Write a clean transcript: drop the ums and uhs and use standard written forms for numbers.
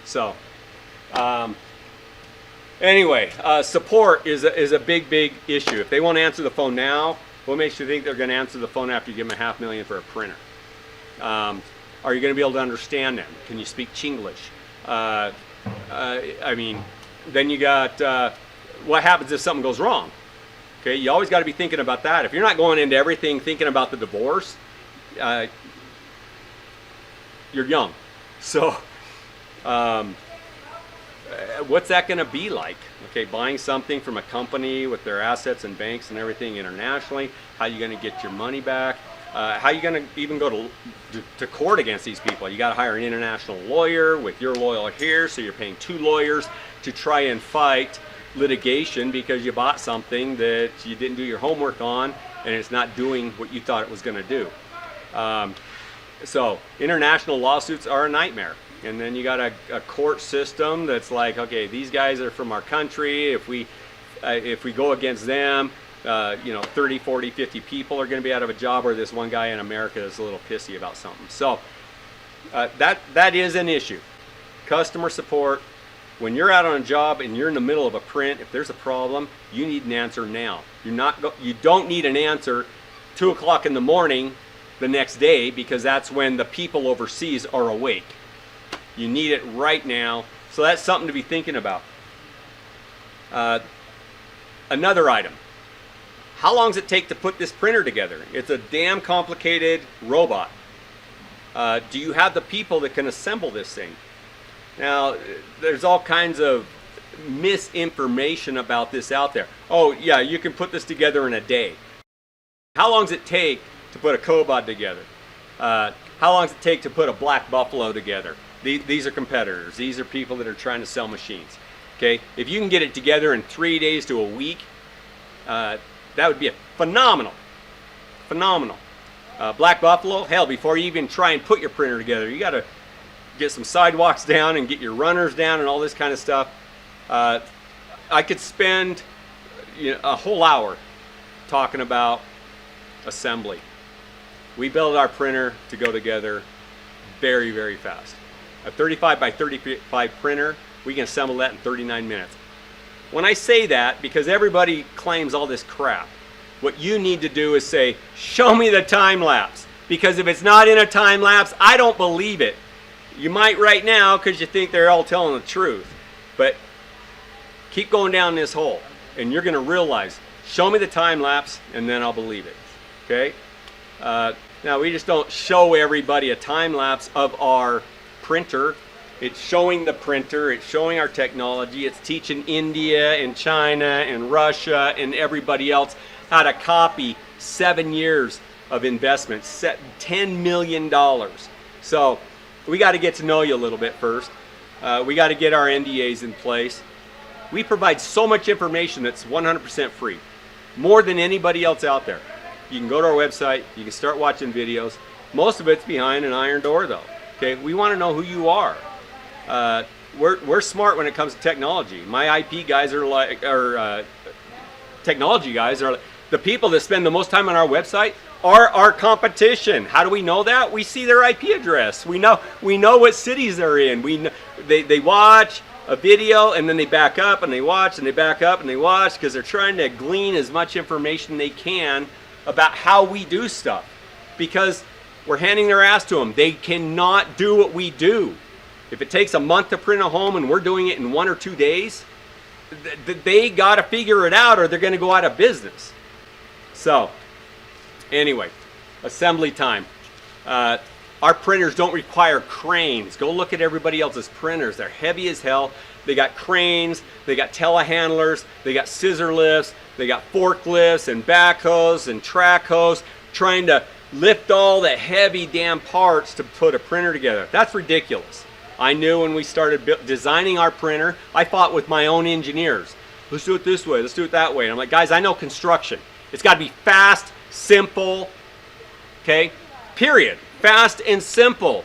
So anyway, support is a big issue. If they won't answer the phone now, what makes you think they're going to answer the phone after you give them $500,000 for a printer? Are you going to be able to understand them? Can you speak Chinglish? I mean, then you got what happens if something goes wrong? Okay, you always got to be thinking about that. If you're not going into everything thinking about the divorce, you're young. So what's that going to be like? Okay, buying something from a company with their assets and banks and everything internationally, how are you going to get your money back? How are you going to even go to court against these people? You got to hire an international lawyer with your lawyer here, so you're paying 2 lawyers to try and fight litigation because you bought something that you didn't do your homework on and it's not doing what you thought it was going to do. So international lawsuits are a nightmare. And then you got a court system that's like, okay, these guys are from our country. If we go against them, you know, 30, 40, 50 people are going to be out of a job, or this one guy in America is a little pissy about something. So that is an issue. Customer support. When you're out on a job and you're in the middle of a print, if there's a problem, you need an answer now. You don't need an answer 2 o'clock in the morning the next day, because that's when the people overseas are awake. You need it right now. So that's something to be thinking about. Another item. How long does it take to put this printer together? It's a damn complicated robot. Do you have the people that can assemble this thing? Now, there's all kinds of misinformation about this out there. Oh yeah, you can put this together in a day. How long does it take to put a cobot together? How long does it take to put a black buffalo together? These are competitors. These are people that are trying to sell machines. Okay, if you can get it together in 3 days to a week, that would be a phenomenal. Black buffalo, hell, before you even try and put your printer together, you got to get some sidewalks down and get your runners down and all this kind of stuff. I could spend a whole hour talking about assembly. We build our printer to go together very fast. A 35 by 35 printer, we can assemble that in 39 minutes. When I say that, because everybody claims all this crap, what you need to do is say, show me the time lapse. Because if it's not in a time lapse, I don't believe it. You might right now because you think they're all telling the truth. But keep going down this hole and you're going to realize, show me the time lapse and then I'll believe it. Okay? Now we just don't show everybody a time lapse of our printer. It's showing the printer, it's showing our technology, it's teaching India and China and Russia and everybody else how to copy 7 years of investment, $10 million. So we got to get to know you a little bit first. We got to get our NDAs in place. We provide so much information that's 100% free, more than anybody else out there. You can go to our website, you can start watching videos. Most of it's behind an iron door though. Okay, we want to know who you are. We're smart when it comes to technology. My IP guys are like, technology guys are the people that spend the most time on our website are our competition. How do we know that? We see their IP address. We know what cities they're in. They watch a video and then they back up and they watch and they back up and they watch because they're trying to glean as much information they can about how we do stuff, because we're handing their ass to them. They cannot do what we do. If it takes a month to print a home and we're doing it in 1 or 2 days, they got to figure it out or they're going to go out of business. So anyway, assembly time. Our printers don't require cranes. Go look at everybody else's printers. They're heavy as hell. They got cranes, they got telehandlers, they got scissor lifts, they got forklifts and backhoes and track hoes trying to lift all the heavy damn parts to put a printer together. That's ridiculous. I knew when we started designing our printer, I fought with my own engineers. Let's do it this way, let's do it that way. And I'm like, guys, I know construction. It's got to be fast, simple, okay? Period. Fast and simple.